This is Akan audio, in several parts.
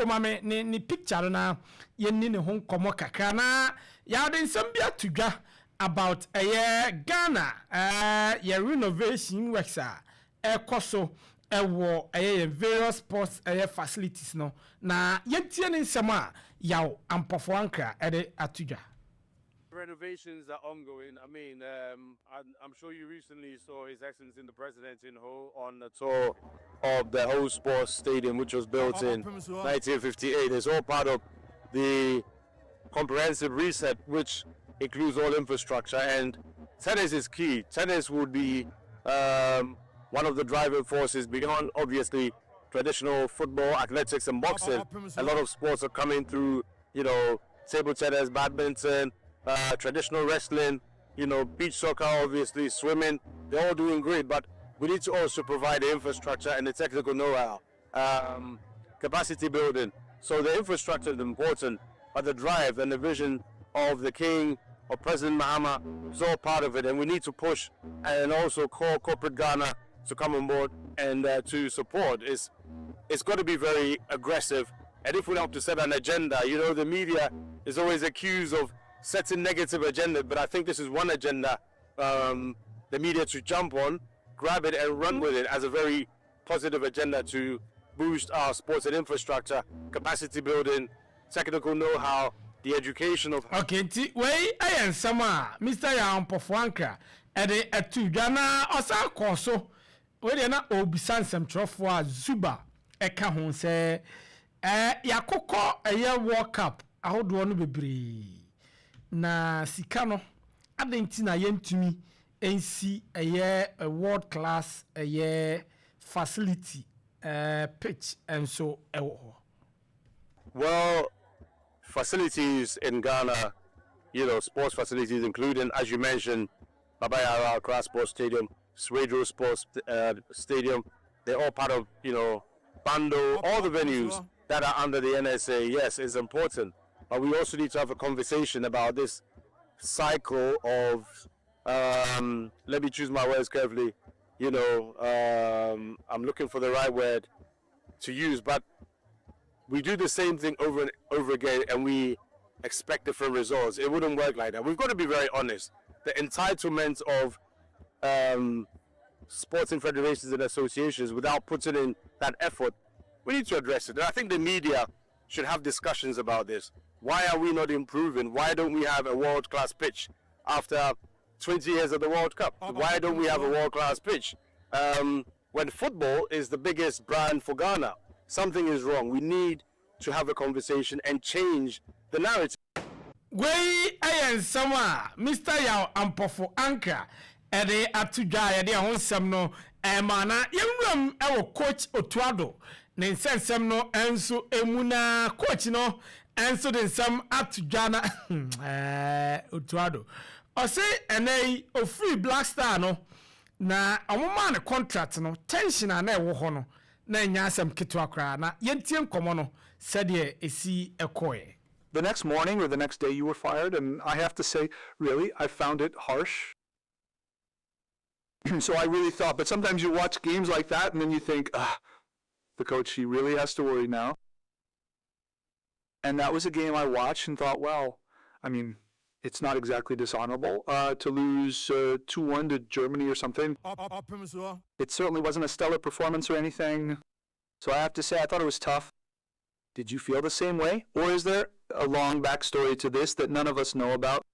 Kotoko mame ni picture na yenni ne ho komo kakra na ya de nsem bia tudwa about Ghana ye renovation works ekoso ewo various sports facilities no na yentie ne nsem a yaw ampofo ankra ede atudwa. Renovations are ongoing. I mean, I'm sure you recently saw His Excellency the President in Ho on the tour of the Ho Sports Stadium, which was built in 1958. It's all part of the comprehensive reset, which includes all infrastructure. And tennis is key. Tennis would be one of the driving forces beyond, obviously, traditional football, athletics, and boxing. A lot of sports are coming through, you know, table tennis, badminton, traditional wrestling, you know, beach soccer, obviously, swimming. They're all doing great, but we need to also provide the infrastructure and the technical know-how, capacity building. So the infrastructure is important, but the drive and the vision of the King, of President Mahama, is all part of it, and we need to push and also call corporate Ghana to come on board and to support. It's got to be very aggressive, and if we have to set an agenda, you know, the media is always accused of setting negative agenda, but I think this is one agenda the media to jump on, grab it and run with it as a very positive agenda to boost our sports and infrastructure, capacity building, technical know-how, the education of... Okay, way I am sama Mr. Yampofwanka ede atudwana osa koso we na obisan sem trofo a Zuba eka ho se yakokọ World Cup ahodo no bebre na sika no adenti na yentumi ensi a world class facility pitch and so well, facilities in Ghana, you know, sports facilities including, as you mentioned, Babaya Accra Sports Stadium, Swedro Sports Stadium, they're all part of, you know, Bando, all the venues that are under the NSA. Yes, it's important. But we also need to have a conversation about this cycle of, let me choose my words carefully, you know, I'm looking for the right word to use, but we do the same thing over and over again and we expect different results. It wouldn't work like that. We've got to be very honest. The entitlement of sporting federations and associations without putting in that effort, we need to address it. And I think the media should have discussions about this. Why are we not improving? Why don't we have a world-class pitch after 20 years of the World Cup? Why don't we have a world-class pitch? When football is the biggest brand for Ghana, something is wrong. We need to have a conversation and change the narrative. Way I am sama Mr. Yao Ampofo Anka ede atudwa ede ahonsem no mana yemram ewo coach Otto Addo ne nsensem no enso emuna coach no enso de nsem atudwa na Otto Addo o say enei o free Black Star no na omoma ne contract no tension na ewo ho no na nya asem ketwa kra na yentie nkomo no sede esi ekoe. The next morning or the next day you were fired, and I have to say, really, I found it harsh. So I really thought, but sometimes you watch games like that and then you think, the coach, he really has to worry now. And that was a game I watched and thought, well, I mean, it's not exactly dishonorable to lose 2-1 to Germany or something. It certainly wasn't a stellar performance or anything. So I have to say, I thought it was tough. Did you feel the same way? Or is there a long backstory to this that none of us know about?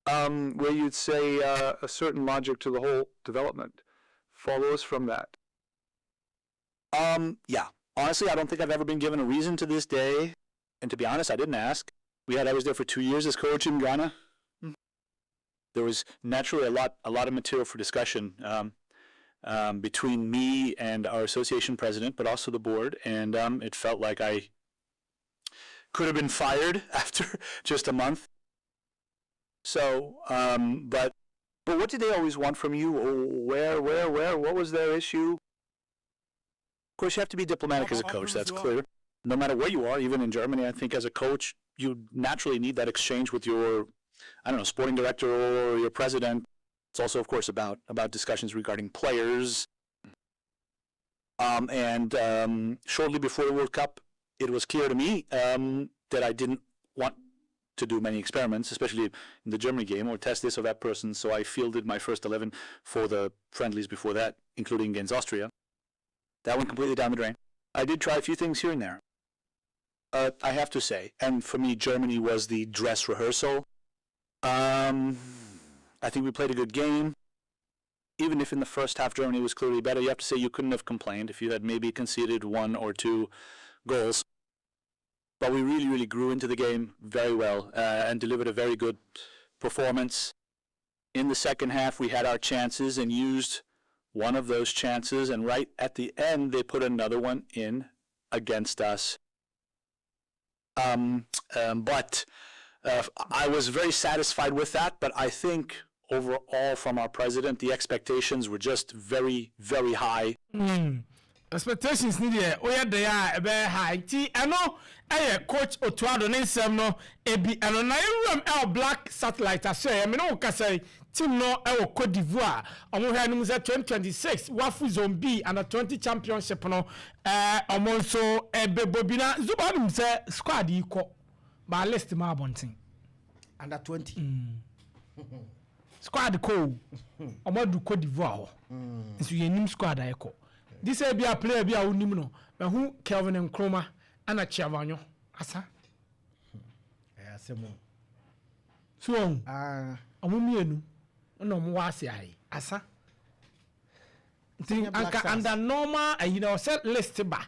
Where you'd say a certain logic to the whole development follows from that. Yeah. Honestly, I don't think I've ever been given a reason to this day. And to be honest, I didn't ask. I was there for 2 years as coach in Ghana. There was naturally a lot of material for discussion between me and our association president, but also the board. And it felt like I could have been fired after just a month. So, but what did they always want from you? Where? What was their issue? Of course, you have to be diplomatic as a coach, that's clear. No matter where you are, even in Germany, I think as a coach, you naturally need that exchange with your, sporting director or your president. It's also, of course, about discussions regarding players. And shortly before the World Cup, it was clear to me that I didn't want to do many experiments, especially in the Germany game, or test this or that person. So I fielded my first 11 for the friendlies before that, including against Austria. That went completely down the drain. I did try a few things here and there. I have to say, and for me, Germany was the dress rehearsal. I think we played a good game. Even if in the first half Germany was clearly better, you have to say you couldn't have complained if you had maybe conceded 1 or 2 goals. But we really, really grew into the game very well and delivered a very good performance. In the second half, we had our chances and used one of those chances, and right at the end, they put another one in against us. But I was very satisfied with that, but I think overall from our president, the expectations were just very, very high. Expectations need they are very high. I know coach Otto Addo nsem no ebi eno na room black satellite say me no ka say team no Cote d'Ivoire omo hwa nim say 2026 wafu zombie and 20 championship no omo so ebebobina zuba nim say squad iko ba list ma abontin under 20 squad ko omo du Cote d'Ivoire ho nso yenim squad ayeko this be a player be a unim no who Kelvin and Nkrumah ana Chiavanyo asa asemo so omumienu no mo wase ai asa anka under normal set list ba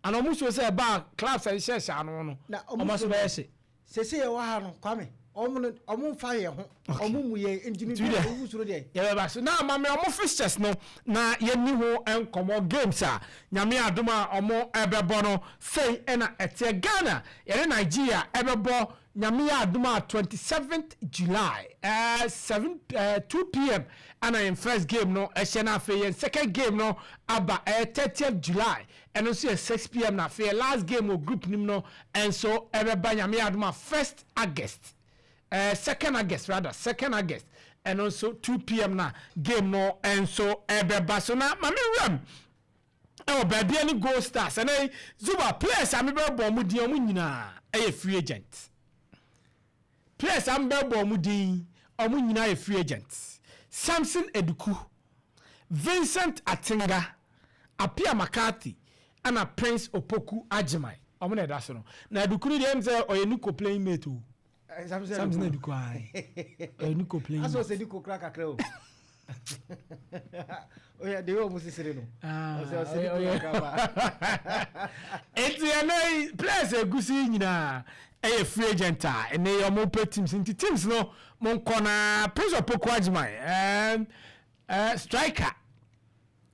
and omuso say ba clubs and share anu no omuso be say sese wa ha no kwame omu fa ye ho omu mu ye engineer omu suro de ye ba so na ma me omu fixtures no na ye ni ho enkomo games a nyame adoma omu ebebo no say na etie Ghana ye Nigeria ebebo nyame adoma 27th July 2 p.m. and in first game no ehye na fe second game no aba 30th July and also 6 p.m. na fe last game of group nim no and so ebeba nyame adoma 1st August 2nd August and also 2 p.m. na game no and so ebeba so na mami ram baby any goal stars and Zuba players am be bo mu din omu nyina free agent players am be bo mu din omu nyina free agent Samson Eduku, Vincent Atinga, Apia McCarthy and a Prince Opoku Ajimai omu na da so no na Eduku ni dem say oyenuko playing mate o Samson Eduku ai oyenuko playing aso se Eduku crack akra o oya de o musisire no o crack ba eti players egusi nyina free agent and they are more teams into teams no mon kona Prince Opoku Ajimai striker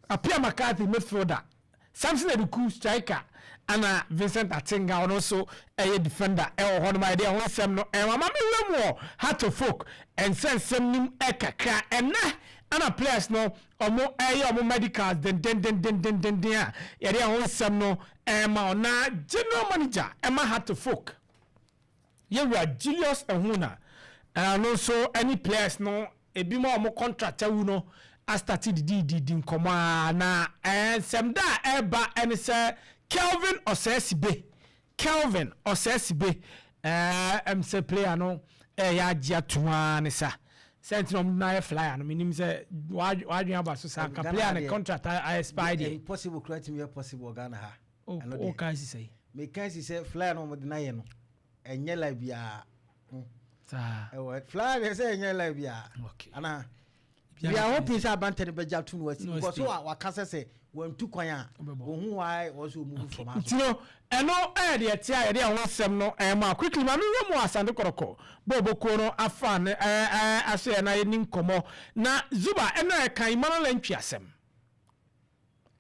Apia McCarthy midfielder Samson Eduku striker and Vincent Atinga and also a defender one my idea one sem no mama me wemo hat to folk and send some nim ekaka and na players no omo medicals den ya one sem no ma na general manager hat to folk you were Julius Ehuna and also any players no ebi mo contractor wu no I started di nkoma na sem da eba and say Kelvin Osesibe say player no ya gia tuwa ne sa sentinel na flyer no minim say wadwen aba so sa player ne contract I expired impossible create me possible Ghana ha o kan si say me kan si say flyer no mo de na ye no enye la bia sa flyer say enye la bia okay ana we are hoping say abante be ja tu no wasi because so wa kase say when tu kwan a ohun why also move from us no eno de tia de won sem no ma quickly ma me mo asande koroko bobo ko no afa ne ase na ni nkomo na Zuba eno kan imano lantwi asem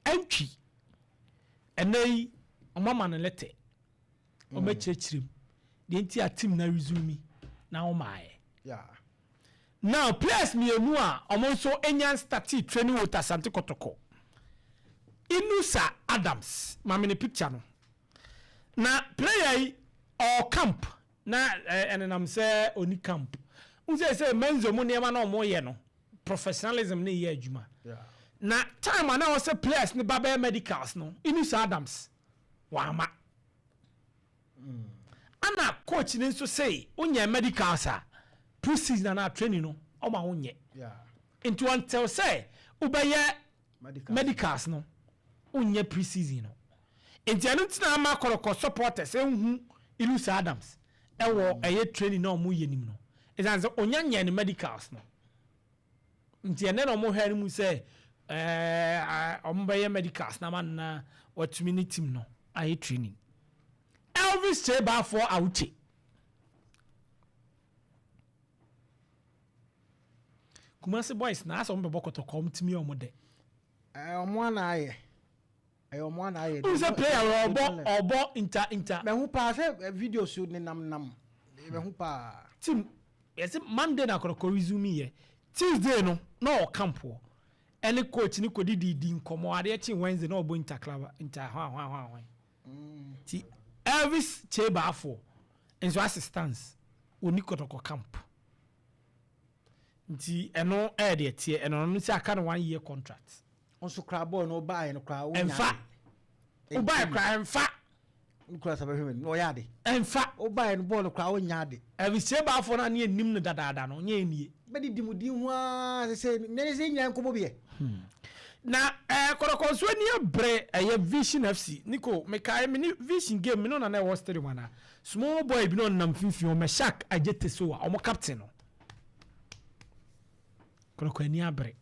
antwi enei omama no lete o ma chirechirim de nti a team na resume na o mae yeah now players me enu a omo so enyan start training with Asante Kotoko Inusa Adams mamini picture no na player or camp na enenam say oni camp unse say menzo mu niam na omo ye no professionalism na ye adwuma na time ana wo say players ne baba medicals no Inus Adams wama ana coach ne nso say unya medicals a pre-season na training no o ma unye into until say ubeye medicals no unye pre-season no enti anu tina ma Kotoko supporters enhu Inus Adams ewo eye training na omo yenim no ezanze onyanya ne medicals no nti ene no mo hware mu say ombeye medicals na man na watumi ni team no aye training Elvis Cheba for outi Kumasi boys na aso mbebo Kotoko mtimi omode omo na aye omo na aye who's a player obo inter me hu pa say video shoot ni nam me hu pa team yes Monday na Kotoko resume here Tuesday no o camp wo any coach ni kodi di nkomo ade chi Wednesday no obo inter club inter hwan ti Elvis Cheba for enso assistance oni Kotoko camp nti eno de tie eno no si aka no 1 year contract onso kra ball no buy no kra wo enfa o buy kra enfa nkura sabe hwe no ya de enfa o buy no ball no kra wo nya de Elvis Cheba for na ne enim no dadaada no nya enie bedi dimudi hu a se ne se nya nkobo bie na Kotoko so ni abre Vision FC niko me kai me Vision game me no na was stadium na small boy bi no nam finfi o me shark agete so a o captain no Kotoko ni abre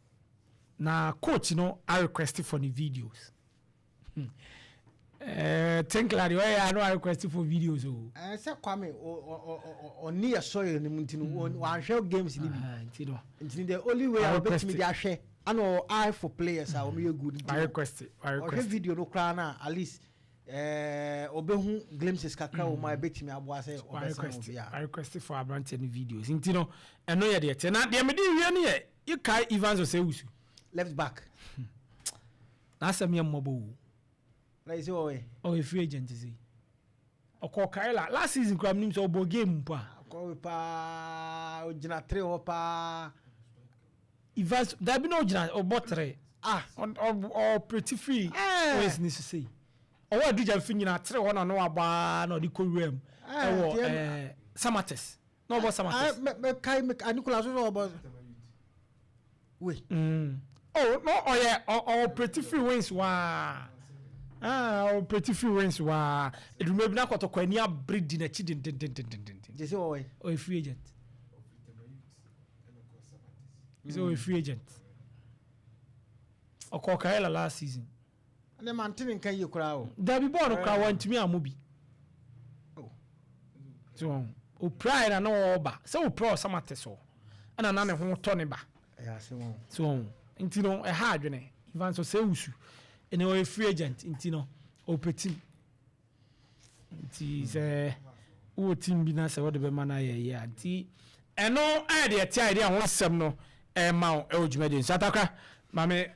na coach no I request for the videos think like why I no request for videos o se kwame o ni soil ni mutinu wan hwe games ni bi ntino the only way I bet me dey ahwe ano eye for players are we good I request video no cry na at least obehu glimpses kakra o my bet me abo say I request for Abrante any videos ntino eno ye de na de me di wie ne ye you kai Evans Osewusu left back na asem ye mmobo like say o free agent say Kaila last season kram nim so obo game pa pa o jina 3 ho pa Evans there be no jina obo 3 or pretty free always need to say o wa do jam finyina 3 ho na no aba na odi ko wem Samates no obo Samates me kai me Nicolas so obo we oh no oh yeah or pretty free wins wa pretty free wins wa it remember na Kotoko ani abread na chi din je say o a free agent is a free agent Kaila last season and man tin kan yi kura o da bi ball no kra want me amobi so o pride na no oba so o pro Samates so ana na ne ho to ne ba so intino e ha adwene Evans Osewusu ene o free agent intino o petim nti se o team bi na se wo de be mana ye anti eno e de tie de ho sem no e ma o jumade nsatakra mame